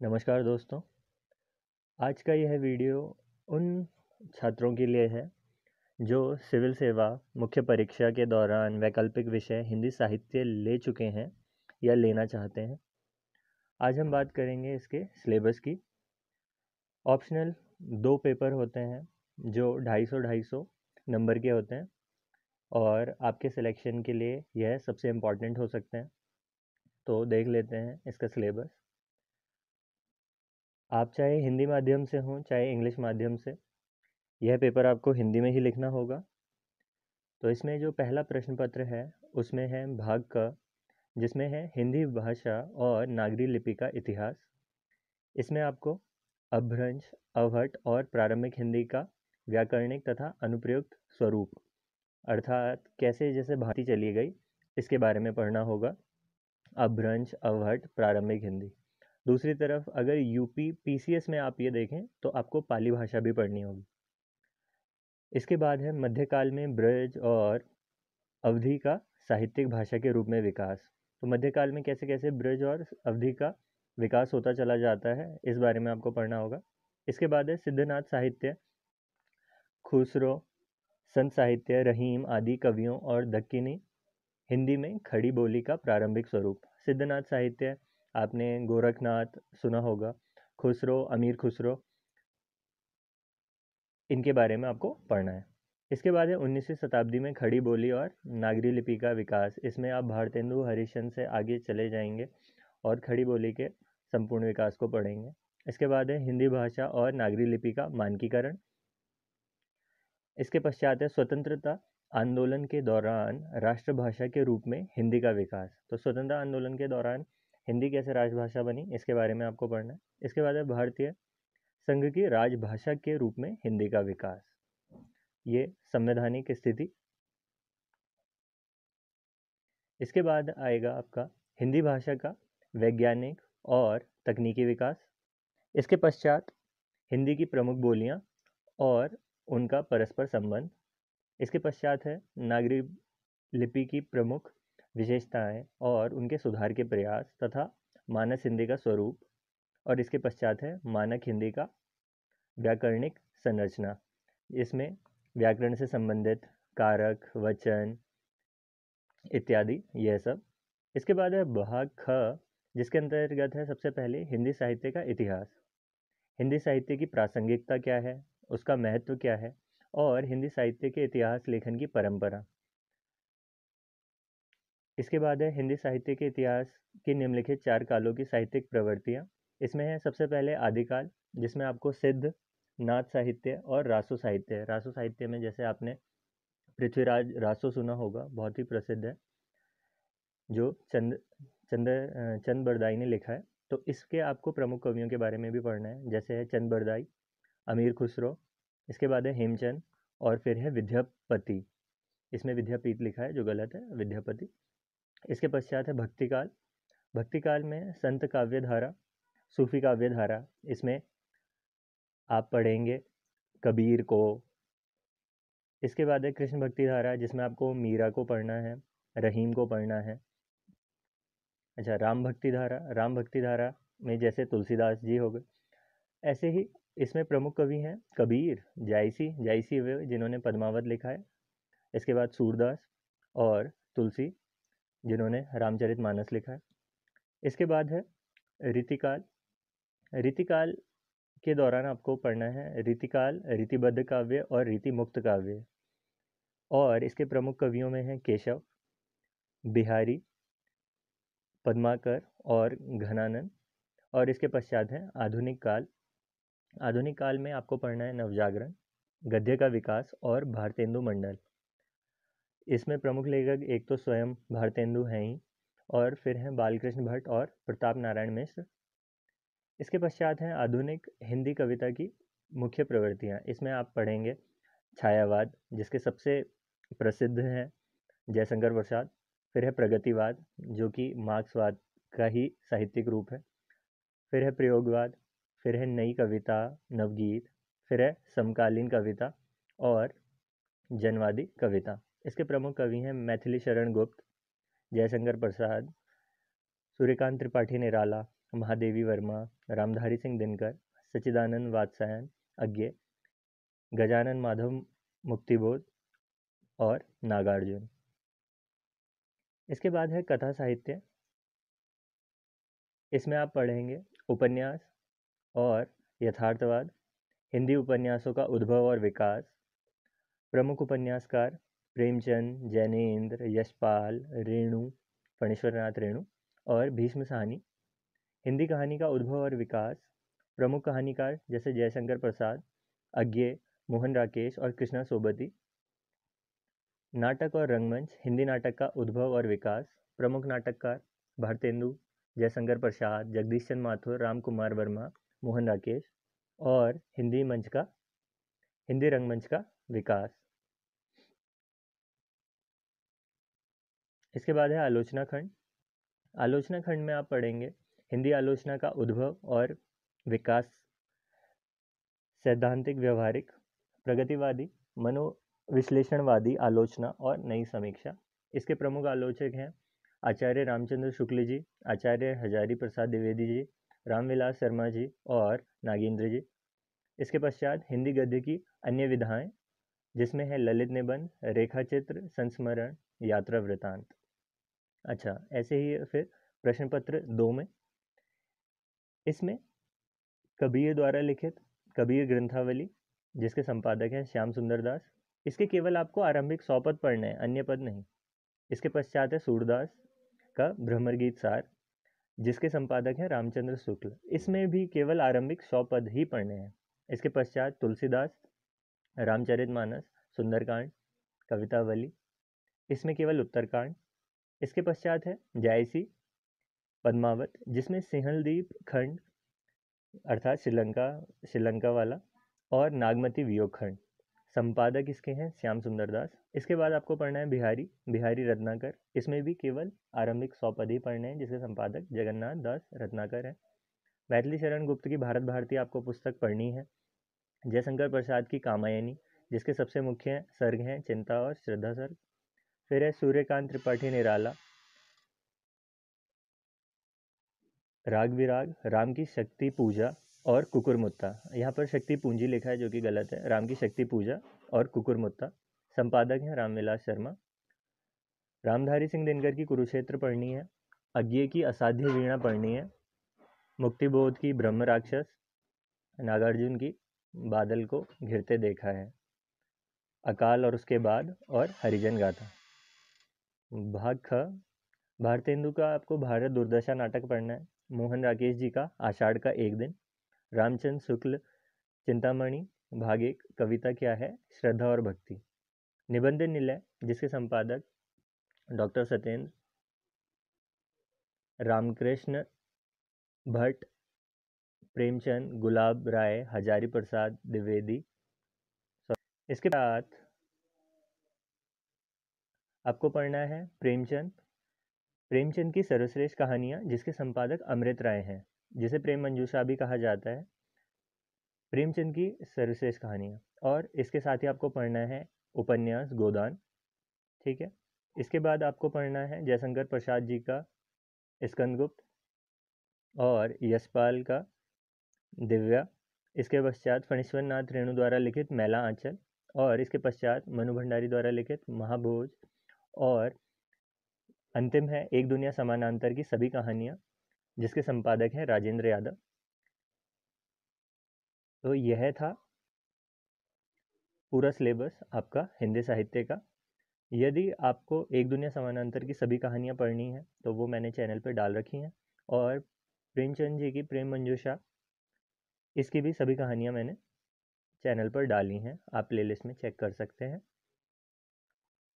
नमस्कार दोस्तों। आज का यह वीडियो उन छात्रों के लिए है जो सिविल सेवा मुख्य परीक्षा के दौरान वैकल्पिक विषय हिंदी साहित्य ले चुके हैं या लेना चाहते हैं। आज हम बात करेंगे इसके सिलेबस की। ऑप्शनल 2 पेपर होते हैं जो 250 नंबर के होते हैं और आपके सिलेक्शन के लिए यह सबसे इम्पॉर्टेंट हो सकते हैं। तो देख लेते हैं इसका सिलेबस। आप चाहे हिंदी माध्यम से हों चाहे इंग्लिश माध्यम से, यह पेपर आपको हिंदी में ही लिखना होगा। तो इसमें जो पहला प्रश्न पत्र है उसमें है भाग क, जिसमें है हिंदी भाषा और नागरी लिपि का इतिहास। इसमें आपको अपभ्रंश, अवहट और प्रारंभिक हिंदी का व्याकरणिक तथा अनुप्रयुक्त स्वरूप, अर्थात कैसे जैसे भांति चली गई, इसके बारे में पढ़ना होगा। अपभ्रंश, अवहट, प्रारंभिक हिंदी। दूसरी तरफ अगर यूपी पीसीएस में आप ये देखें तो आपको पाली भाषा भी पढ़नी होगी। इसके बाद है मध्यकाल में ब्रज और अवधि का साहित्यिक भाषा के रूप में विकास। तो मध्यकाल में कैसे कैसे ब्रज और अवधि का विकास होता चला जाता है, इस बारे में आपको पढ़ना होगा। इसके बाद है सिद्धनाथ साहित्य, खुसरो, संत साहित्य, रहीम आदि कवियों और दक्कनी हिंदी में खड़ी बोली का प्रारंभिक स्वरूप। सिद्धनाथ साहित्य आपने गोरखनाथ सुना होगा, खुसरो, अमीर खुसरो, इनके बारे में आपको पढ़ना है। इसके बाद है 19वीं शताब्दी में खड़ी बोली और नागरी लिपि का विकास। इसमें आप भारतेंदु हरिश्चंद्र से आगे चले जाएंगे और खड़ी बोली के संपूर्ण विकास को पढ़ेंगे। इसके बाद है हिंदी भाषा और नागरी लिपि का मानकीकरण। इसके पश्चात है स्वतंत्रता आंदोलन के दौरान राष्ट्रभाषा के रूप में हिंदी का विकास। तो स्वतंत्रता आंदोलन के दौरान हिंदी कैसे राजभाषा बनी, इसके बारे में आपको पढ़ना है। इसके बाद है भारतीय संघ की राजभाषा के रूप में हिंदी का विकास, ये संवैधानिक स्थिति। इसके बाद आएगा आपका हिंदी भाषा का वैज्ञानिक और तकनीकी विकास। इसके पश्चात हिंदी की प्रमुख बोलियां और उनका परस्पर संबंध। इसके पश्चात है नागरी लिपि की प्रमुख विशेषताएं और उनके सुधार के प्रयास तथा मानस हिंदी का स्वरूप। और इसके पश्चात है मानक हिंदी का व्याकरणिक संरचना। इसमें व्याकरण से संबंधित कारक, वचन इत्यादि यह सब। इसके बाद है भाग ख, जिसके अंतर्गत है सबसे पहले हिंदी साहित्य का इतिहास। हिंदी साहित्य की प्रासंगिकता क्या है, उसका महत्व क्या है और हिंदी साहित्य के इतिहास लेखन की परंपरा। इसके बाद है हिंदी साहित्य के इतिहास की निम्नलिखित 4 कालों की साहित्यिक प्रवृत्तियाँ। इसमें है सबसे पहले आदिकाल, जिसमें आपको सिद्ध, नाथ साहित्य और रासो साहित्य। रासो साहित्य में जैसे आपने पृथ्वीराज रासो सुना होगा, बहुत ही प्रसिद्ध है, जो चंद बरदाई ने लिखा है। तो इसके आपको प्रमुख कवियों के बारे में भी पढ़ना है, जैसे है चंद बरदाई, अमीर खुसरो। इसके बाद है हेमचंद और फिर है विद्यापति। इसमें विद्यापीठ लिखा है जो गलत है, विद्यापति। इसके पश्चात है भक्तिकाल। भक्तिकाल में संत काव्य धारा, सूफी काव्य धारा। इसमें आप पढ़ेंगे कबीर को। इसके बाद है कृष्ण भक्ति धारा, जिसमें आपको मीरा को पढ़ना है, रहीम को पढ़ना है। अच्छा, राम भक्ति धारा। राम भक्ति धारा में जैसे तुलसीदास जी हो गए, ऐसे ही इसमें प्रमुख कवि हैं कबीर, जायसी, जायसी वे जिन्होंने पद्मावत लिखा है। इसके बाद सूरदास और तुलसी, जिन्होंने रामचरितमानस लिखा है। इसके बाद है रीतिकाल। रीतिकाल के दौरान आपको पढ़ना है रीतिकाल, रीतिबद्ध काव्य और रीति मुक्त काव्य। और इसके प्रमुख कवियों में है केशव, बिहारी, पद्माकर और घनानंद। और इसके पश्चात है आधुनिक काल। आधुनिक काल में आपको पढ़ना है नवजागरण, गद्य का विकास और भारतेंदु मंडल। इसमें प्रमुख लेखक एक तो स्वयं भारतेंदु हैं ही, और फिर हैं बालकृष्ण भट्ट और प्रताप नारायण मिश्र। इसके पश्चात हैं आधुनिक हिंदी कविता की मुख्य प्रवृत्तियाँ। इसमें आप पढ़ेंगे छायावाद, जिसके सबसे प्रसिद्ध हैं जयशंकर प्रसाद। फिर है प्रगतिवाद, जो कि मार्क्सवाद का ही साहित्यिक रूप है। फिर है प्रयोगवाद, फिर है नई कविता, नवगीत, फिर है समकालीन कविता और जनवादी कविता। इसके प्रमुख कवि हैं मैथिली शरण गुप्त, जयशंकर प्रसाद, सूर्यकांत त्रिपाठी निराला, महादेवी वर्मा, रामधारी सिंह दिनकर, सच्चिदानंद वात्स्यायन अज्ञे, गजानन माधव मुक्तिबोध और नागार्जुन। इसके बाद है कथा साहित्य। इसमें आप पढ़ेंगे उपन्यास और यथार्थवाद, हिंदी उपन्यासों का उद्भव और विकास, प्रमुख उपन्यासकार प्रेमचंद, जैनेन्द्र, यशपाल, रेणु, फणीश्वरनाथ रेणु और भीष्म साहनी। हिंदी कहानी का उद्भव और विकास, प्रमुख कहानीकार जैसे जयशंकर प्रसाद, अज्ञे, मोहन राकेश और कृष्णा सोबती। नाटक और रंगमंच, हिंदी नाटक का उद्भव और विकास, प्रमुख नाटककार भारतेंदु, जयशंकर प्रसाद, जगदीश चंद्र माथुर, राम कुमार वर्मा, मोहन राकेश। और हिंदी रंगमंच का विकास। इसके बाद है आलोचना खंड। आलोचना खंड में आप पढ़ेंगे हिंदी आलोचना का उद्भव और विकास, सैद्धांतिक, व्यवहारिक, प्रगतिवादी, मनोविश्लेषणवादी आलोचना और नई समीक्षा। इसके प्रमुख आलोचक हैं आचार्य रामचंद्र शुक्ल जी, आचार्य हजारी प्रसाद द्विवेदी जी, रामविलास शर्मा जी और नागेंद्र जी। इसके पश्चात हिंदी गद्य की अन्य विधाएं, जिसमें है ललित निबंध, रेखाचित्र, संस्मरण, यात्रा वृतांत। अच्छा, ऐसे ही फिर प्रश्न पत्र 2 में, इसमें कबीर द्वारा लिखित कबीर ग्रंथावली, जिसके संपादक हैं श्याम सुंदर दास। इसके केवल आपको आरंभिक 100 पद पढ़ने हैं, अन्य पद नहीं। इसके पश्चात है सूरदास का भ्रमर गीत सार, जिसके संपादक हैं रामचंद्र शुक्ल। इसमें भी केवल आरंभिक 100 पद ही पढ़ने हैं। इसके पश्चात तुलसीदास, रामचरितमानस, सुंदरकांड, कवितावली, इसमें केवल उत्तरकांड। इसके पश्चात है जायसी, पद्मावत, जिसमें सिंहलदीप खंड अर्थात श्रीलंका वाला और नागमती वियोग खंड। संपादक इसके हैं श्याम सुंदर दास। इसके बाद आपको पढ़ना है बिहारी रत्नाकर। इसमें भी केवल आरंभिक 100 पद ही पढ़ने हैं, जिसके संपादक जगन्नाथ दास रत्नाकर हैं। मैथिली शरण गुप्त की भारत भारती आपको पुस्तक पढ़नी है। जयशंकर प्रसाद की कामायनी, जिसके सबसे मुख्य सर्ग हैं चिंता और श्रद्धा सर्ग। फिर है सूर्यकांत त्रिपाठी निराला, राग विराग, राम की शक्ति पूजा और कुकुरमुत्ता। यहाँ पर शक्ति पूंजी लिखा है जो कि गलत है, राम की शक्ति पूजा और कुकुरमुत्ता। संपादक हैं रामविलास शर्मा। रामधारी सिंह दिनकर की कुरुक्षेत्र पढ़नी है। अज्ञे की असाध्य वीणा पढ़नी है। मुक्तिबोध की ब्रह्म राक्षस, नागार्जुन की बादल को घिरते देखा है, अकाल और उसके बाद और हरिजन गाथा। भाग ख, भारतेंदु का आपको भारत दुर्दशा नाटक पढ़ना है। मोहन राकेश जी का आषाढ़ का एक दिन। रामचंद्र शुक्ल चिंतामणि भाग 1, कविता क्या है, श्रद्धा और भक्ति। निबंध निलय, जिसके संपादक डॉक्टर सत्येंद्र, रामकृष्ण भट्ट, प्रेमचंद, गुलाब राय, हजारी प्रसाद द्विवेदी। इसके बाद आपको पढ़ना है प्रेमचंद की सर्वश्रेष्ठ कहानियाँ, जिसके संपादक अमृत राय हैं, जिसे प्रेम मंजूषा भी कहा जाता है। प्रेमचंद की सर्वश्रेष्ठ कहानियाँ। और इसके साथ ही आपको पढ़ना है उपन्यास गोदान। ठीक है। इसके बाद आपको पढ़ना है जयशंकर प्रसाद जी का स्कंदगुप्त और यशपाल का दिव्या। इसके पश्चात फणीश्वरनाथ रेणु द्वारा लिखित मैला आंचल। और इसके पश्चात मनु भंडारी द्वारा लिखित महाभोज। और अंतिम है एक दुनिया समानांतर की सभी कहानियाँ, जिसके संपादक हैं राजेंद्र यादव। तो यह था पूरा सिलेबस आपका हिंदी साहित्य का। यदि आपको एक दुनिया समानांतर की सभी कहानियाँ पढ़नी हैं तो वो मैंने चैनल पर डाल रखी हैं। और प्रेमचंद जी की प्रेम मंजूषा, इसकी भी सभी कहानियाँ मैंने चैनल पर डाली हैं, आप प्लेलिस्ट में चेक कर सकते हैं।